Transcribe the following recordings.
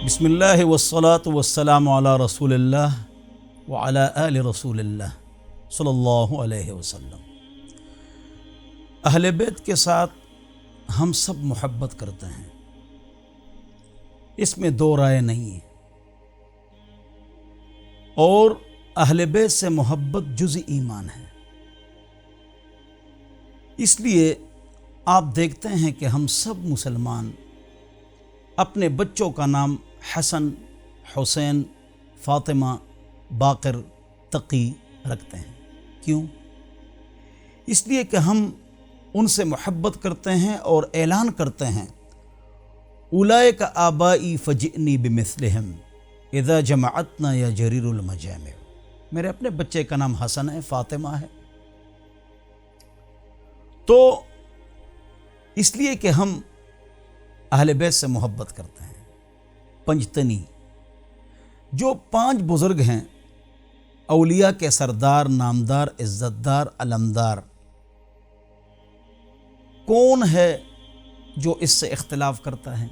بسم اللہ والصلاة والسلام علی رسول اللہ وعلی آل رسول اللہ صلی اللہ علیہ وسلم۔ اہل بیت کے ساتھ ہم سب محبت کرتے ہیں، اس میں دو رائے نہیں ہے، اور اہل بیت سے محبت جز ایمان ہے۔ اس لیے آپ دیکھتے ہیں کہ ہم سب مسلمان اپنے بچوں کا نام حسن، حسین، فاطمہ، باقر، تقی رکھتے ہیں۔ کیوں؟ اس لیے کہ ہم ان سے محبت کرتے ہیں اور اعلان کرتے ہیں اولئک آبائی فجئنی بمثلہم اذا جمعتنا یا جریر المجامع۔ میرے اپنے بچے کا نام حسن ہے، فاطمہ ہے، تو اس لیے کہ ہم اہل بیت سے محبت کرتے ہیں۔ پنجتنی، جو 5 بزرگ ہیں، اولیاء کے سردار، نامدار، عزتدار، علمدار، کون ہے جو اس سے اختلاف کرتا ہے؟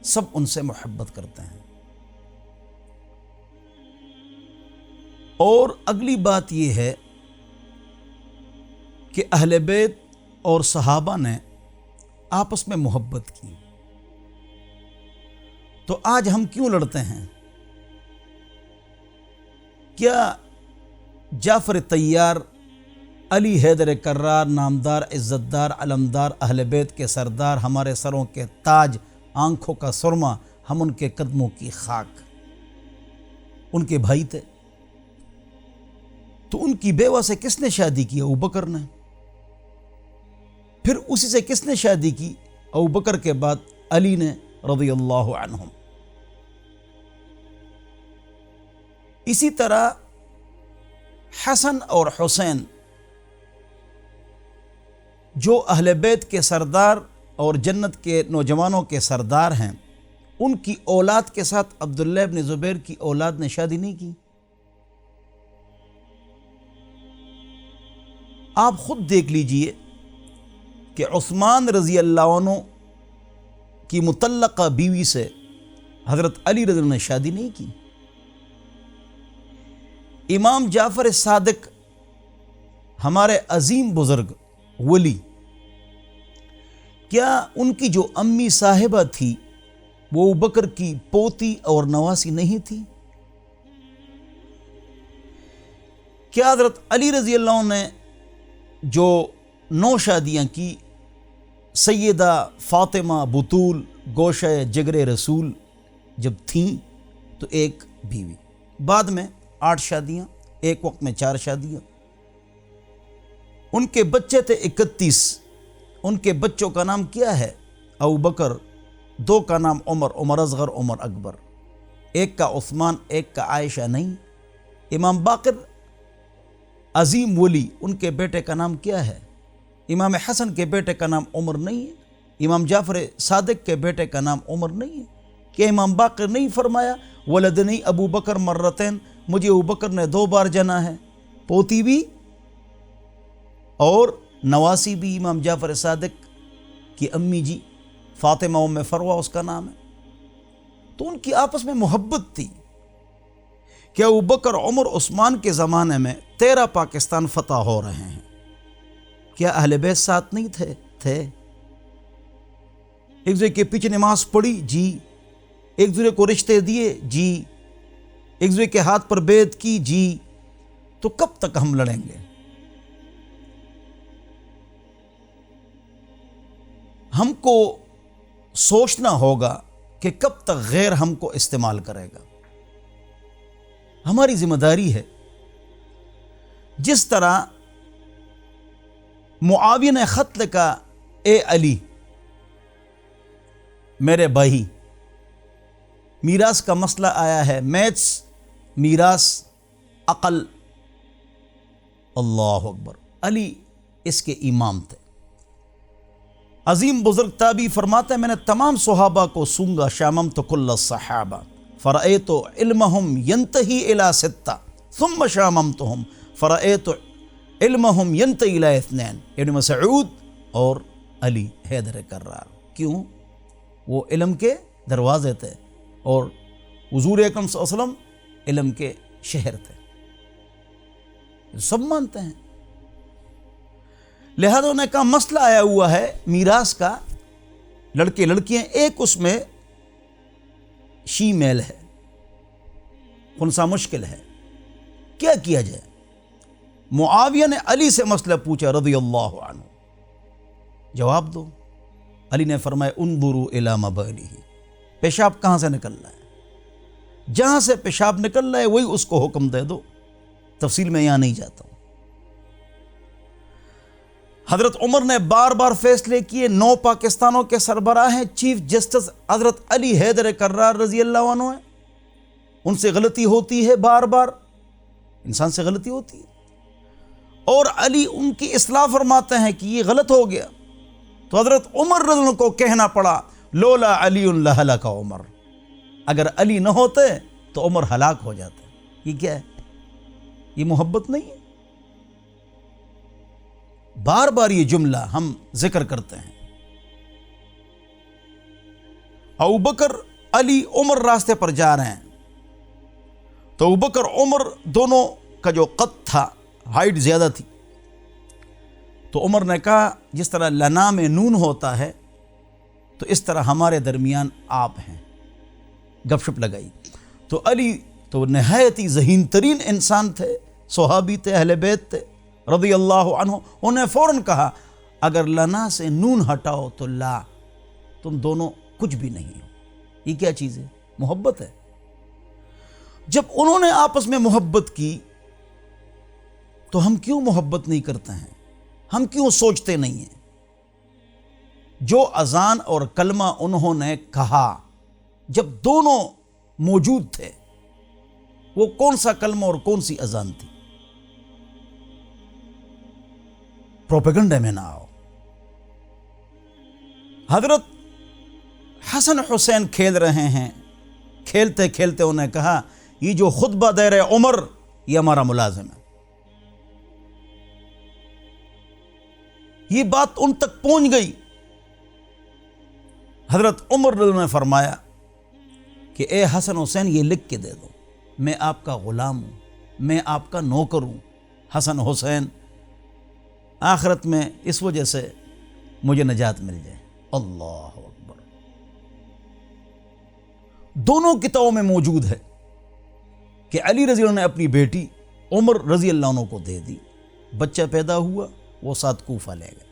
سب ان سے محبت کرتے ہیں۔ اور اگلی بات یہ ہے کہ اہل بیت اور صحابہ نے آپس میں محبت کی، تو آج ہم کیوں لڑتے ہیں؟ کیا جعفر طیار، علی حیدر کرار، نامدار، عزتدار، علمدار، اہل بیت کے سردار، ہمارے سروں کے تاج، آنکھوں کا سرما، ہم ان کے قدموں کی خاک، ان کے بھائی تھے؟ تو ان کی بیوہ سے کس نے شادی کی؟ ابوبکر نے۔ پھر اسی سے کس نے شادی کی؟ ابوبکر کے بعد علی نے رضی اللہ عنہم۔ اسی طرح حسن اور حسین، جو اہل بیت کے سردار اور جنت کے نوجوانوں کے سردار ہیں، ان کی اولاد کے ساتھ عبداللہ ابن زبیر کی اولاد نے شادی نہیں کی۔ آپ خود دیکھ لیجئے کہ عثمان رضی اللہ عنہ کی مطلقہ بیوی سے حضرت علی رضی اللہ عنہ نے شادی نہیں کی۔ امام جعفر صادق، ہمارے عظیم بزرگ ولی، کیا ان کی جو امی صاحبہ تھی وہ ابوبکر کی پوتی اور نواسی نہیں تھی؟ کیا حضرت علی رضی اللہ عنہ نے جو 9 شادیاں کی، سیدہ فاطمہ بطول گوشہ جگر رسول جب تھیں تو ایک بیوی، بعد میں 8 شادیاں، ایک وقت میں 4 شادیاں، ان کے بچے تھے 31۔ ان کے بچوں کا نام کیا ہے؟ ابوبکر، 2 کا نام عمر، عمر اصغر، عمر اکبر، ایک کا عثمان، ایک کا عائشہ نہیں۔ امام باقر عظیم ولی، ان کے بیٹے کا نام کیا ہے؟ امام حسن کے بیٹے کا نام عمر نہیں ہے؟ امام جعفر صادق کے بیٹے کا نام عمر نہیں ہے؟ کہ امام باقر نہیں فرمایا ولدنی ابو بکر مرتین، مجھے ابوبکر نے 2 بار جنا ہے، پوتی بھی اور نواسی بھی؟ امام جعفر صادق کی امی جی فاطمہ ام فروہ اس کا نام ہے۔ تو ان کی آپس میں محبت تھی کہ ابوبکر، عمر، عثمان کے زمانے میں 13 پاکستان فتح ہو رہے ہیں، کیا اہل بیت ساتھ نہیں تھے؟ ایک دوسرے کے پیچھے نماز پڑھی؟ جی۔ ایک دوسرے کو رشتے دیے؟ جی۔ ایک دوسرے کے ہاتھ پر بیعت کی؟ جی۔ تو کب تک ہم لڑیں گے؟ ہم کو سوچنا ہوگا کہ کب تک غیر ہم کو استعمال کرے گا۔ ہماری ذمہ داری ہے، جس طرح معاویہ نے خط لکھا، اے علی میرے بھائی، میراث کا مسئلہ آیا ہے، میتھس، میراث، عقل، اللہ اکبر، علی اس کے امام تھے۔ عظیم بزرگ تابعی فرماتے ہیں میں نے تمام صحابہ کو سونگا، شاممت کل الصحابہ فرأیت علمہم ینتہی الی 6 ثم شاممتہم فرأیت علمہم ینتہی الی 2، ابن مسعود اور علی حیدر کرار۔ کیوں؟ وہ علم کے دروازے تھے، اور حضور اکرم صلی اللہ علیہ وسلم علم کے شہر تھے، سب مانتے ہیں۔ لہذا انہوں نے کہا مسئلہ آیا ہوا ہے میراث کا، لڑکے لڑکیاں، ایک اس میں شی میل ہے، خنثی مشکل ہے، کیا کیا جائے؟ معاویہ نے علی سے مسئلہ پوچھا رضی اللہ عنہ، جواب دو۔ علی نے فرمایا انظروا الی مبالہ، پیشاب کہاں سے نکل رہا ہے، جہاں سے پیشاب نکل رہا ہے وہی اس کو حکم دے دو، تفصیل میں یہاں نہیں جاتا ہوں۔ حضرت عمر نے بار بار فیصلے کیے، 9 پاکستانوں کے سربراہ ہیں، چیف جسٹس حضرت علی حیدر کرار رضی اللہ عنہ ہیں، ان سے غلطی ہوتی ہے، بار بار انسان سے غلطی ہوتی ہے، اور علی ان کی اصلاح فرماتے ہیں کہ یہ غلط ہو گیا، تو حضرت عمر رضی اللہ عنہ کو کہنا پڑا لولا علی لہلک عمر، اگر علی نہ ہوتے تو عمر ہلاک ہو جاتے۔ یہ کیا ہے؟ یہ محبت نہیں ہے؟ بار بار یہ جملہ ہم ذکر کرتے ہیں۔ ابوبکر علی عمر راستے پر جا رہے ہیں، تو ابوبکر عمر دونوں کا جو قد تھا، ہائٹ زیادہ تھی، تو عمر نے کہا جس طرح لنا میں نون ہوتا ہے تو اس طرح ہمارے درمیان آپ ہیں، گپ شپ لگائی۔ تو علی تو نہایت ہی ذہین ترین انسان تھے، صحابی تھے، اہل بیت تھے رضی اللہ عنہ، انہوں نے فوراً کہا اگر لنا سے نون ہٹاؤ تو لا، تم دونوں کچھ بھی نہیں ہو۔ یہ کیا چیز ہے؟ محبت ہے۔ جب انہوں نے آپس میں محبت کی تو ہم کیوں محبت نہیں کرتے ہیں؟ ہم کیوں سوچتے نہیں ہیں؟ جو اذان اور کلمہ انہوں نے کہا جب دونوں موجود تھے، وہ کون سا کلمہ اور کون سی اذان تھی؟ پروپیگنڈے میں نہ آؤ۔ حضرت حسن حسین کھیل رہے ہیں، کھیلتے کھیلتے انہوں نے کہا یہ جو خطبہ دے رہے عمر یہ ہمارا ملازم ہے۔ یہ بات ان تک پہنچ گئی، حضرت عمر رضی اللہ عنہ نے فرمایا کہ اے حسن حسین یہ لکھ کے دے دو، میں آپ کا غلام ہوں، میں آپ کا نوکر ہوں۔ حسن حسین آخرت میں اس وجہ سے مجھے نجات مل جائے۔ اللہ اکبر۔ دونوں کتابوں میں موجود ہے کہ علی رضی اللہ عنہ نے اپنی بیٹی عمر رضی اللہ عنہ کو دے دی، بچہ پیدا ہوا، وہ ساتھ کوفہ لے گئے۔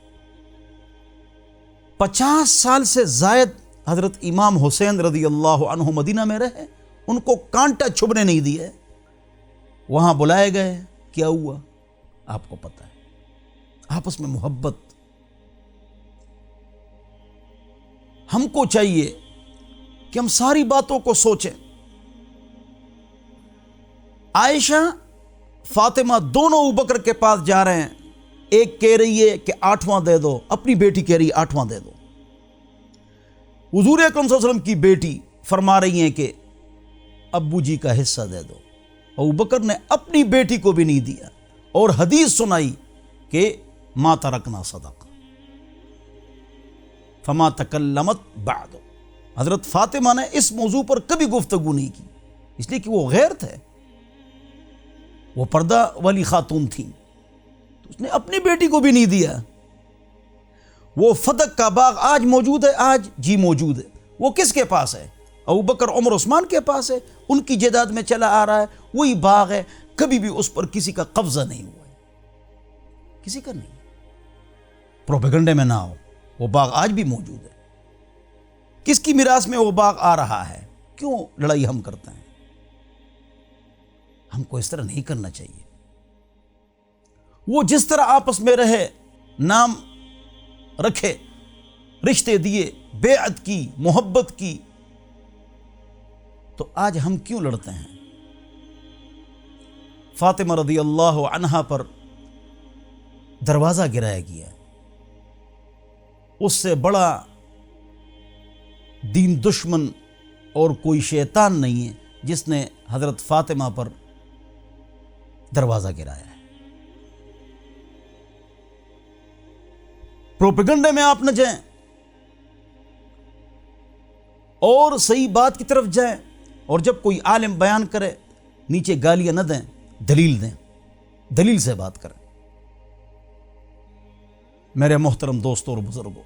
50 سال سے زائد حضرت امام حسین رضی اللہ عنہ مدینہ میں رہے، ان کو کانٹا چھبنے نہیں دیا، وہاں بلائے گئے، کیا ہوا آپ کو پتہ ہے۔ آپس میں محبت۔ ہم کو چاہیے کہ ہم ساری باتوں کو سوچیں۔ عائشہ فاطمہ دونوں ابوبکر کے پاس جا رہے ہیں، ایک کہہ رہی ہے کہ 8واں دے دو، اپنی بیٹی کہہ رہی ہے 8واں دے دو۔ حضور اکرم صلی اللہ علیہ وسلم کی بیٹی فرما رہی ہیں کہ ابو جی کا حصہ دے دو، ابوبکر نے اپنی بیٹی کو بھی نہیں دیا، اور حدیث سنائی کہ ما ترکنا صدقہ فما تکلمت بعد۔ حضرت فاطمہ نے اس موضوع پر کبھی گفتگو نہیں کی، اس لیے کہ وہ غیر تھے، وہ پردہ والی خاتون تھیں، تو اس نے اپنی بیٹی کو بھی نہیں دیا۔ وہ فتق کا باغ آج موجود ہے، آج جی موجود ہے، وہ کس کے پاس ہے؟ ابوبکر عمر عثمان کے پاس ہے، ان کی جائیداد میں چلا آ رہا ہے، وہی باغ ہے، کبھی بھی اس پر کسی کا قبضہ نہیں ہوا ہے، کسی کا نہیں۔ پروپیگنڈے میں نہ ہو، وہ باغ آج بھی موجود ہے۔ کس کی میراث میں وہ باغ آ رہا ہے؟ کیوں لڑائی ہم کرتے ہیں؟ ہم کو اس طرح نہیں کرنا چاہیے۔ وہ جس طرح آپس میں رہے، نام رکھے، رشتے دیے، بیعت کی، محبت کی، تو آج ہم کیوں لڑتے ہیں؟ فاطمہ رضی اللہ عنہا پر دروازہ گرایا گیا، اس سے بڑا دین دشمن اور کوئی شیطان نہیں ہے جس نے حضرت فاطمہ پر دروازہ گرایا ہے۔ پروپیگنڈے میں آپ نہ جائیں۔ اور صحیح بات کی طرف جائیں، اور جب کوئی عالم بیان کرے نیچے گالیاں نہ دیں، دلیل دیں، دلیل سے بات کریں۔ میرے محترم دوستوں اور بزرگوں،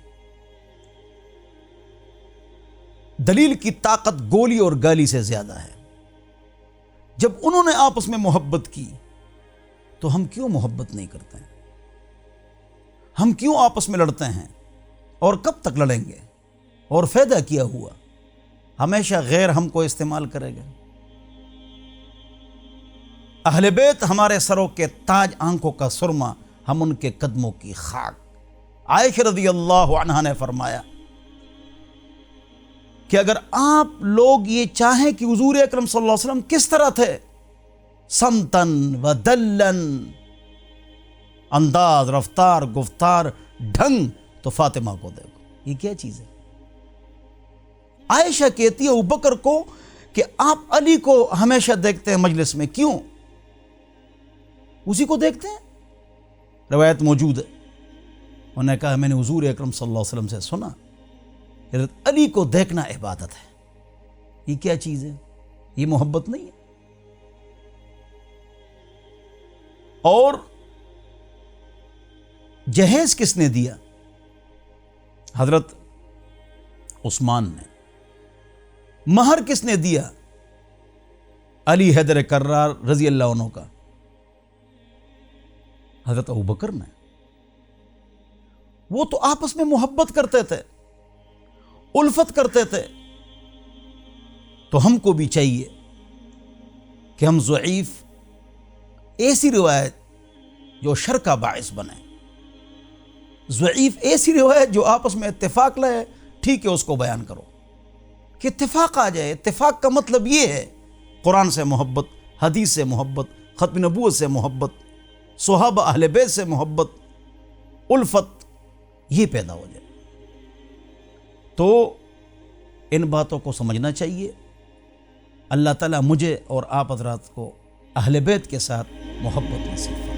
دلیل کی طاقت گولی اور گالی سے زیادہ ہے۔ جب انہوں نے آپس میں محبت کی تو ہم کیوں محبت نہیں کرتے ہیں؟ ہم کیوں آپس میں لڑتے ہیں؟ اور کب تک لڑیں گے؟ اور فائدہ کیا ہوا؟ ہمیشہ غیر ہم کو استعمال کرے گا۔ اہل بیت ہمارے سروں کے تاج، آنکھوں کا سرما، ہم ان کے قدموں کی خاک۔ عائشہ رضی اللہ عنہا نے فرمایا کہ اگر آپ لوگ یہ چاہیں کہ حضور اکرم صلی اللہ علیہ وسلم کس طرح تھے، سمتن و دلن، انداز، رفتار، گفتار، ڈھنگ، تو فاطمہ کو دیکھو۔ یہ کیا چیز ہے؟ عائشہ کہتی ہے ابوبکر کو کہ آپ علی کو ہمیشہ دیکھتے ہیں مجلس میں، کیوں؟ اسی کو دیکھتے ہیں؟ روایت موجود ہے، انہوں نے کہا میں نے حضور اکرم صلی اللہ علیہ وسلم سے سنا حضرت علی کو دیکھنا عبادت ہے۔ یہ کیا چیز ہے؟ یہ محبت نہیں ہے؟ اور جہیز کس نے دیا؟ حضرت عثمان نے۔ مہر کس نے دیا؟ علی حیدر کرار رضی اللہ عنہ کا، حضرت ابوبکر نے۔ وہ تو آپس میں محبت کرتے تھے، الفت کرتے تھے۔ تو ہم کو بھی چاہیے کہ ہم ضعیف ایسی روایت جو شر کا باعث بنے، ضعیف ایسی روایت جو آپس میں اتفاق لائے، ٹھیک ہے اس کو بیان کرو کہ اتفاق آ جائے۔ اتفاق کا مطلب یہ ہے قرآن سے محبت، حدیث سے محبت، ختم نبوت سے محبت، صحابہ اہل بیت سے محبت، الفت، یہ پیدا ہو جائے۔ تو ان باتوں کو سمجھنا چاہیے۔ اللہ تعالیٰ مجھے اور آپ حضرات کو اہل بیت کے ساتھ محبت نصیب فرمائے۔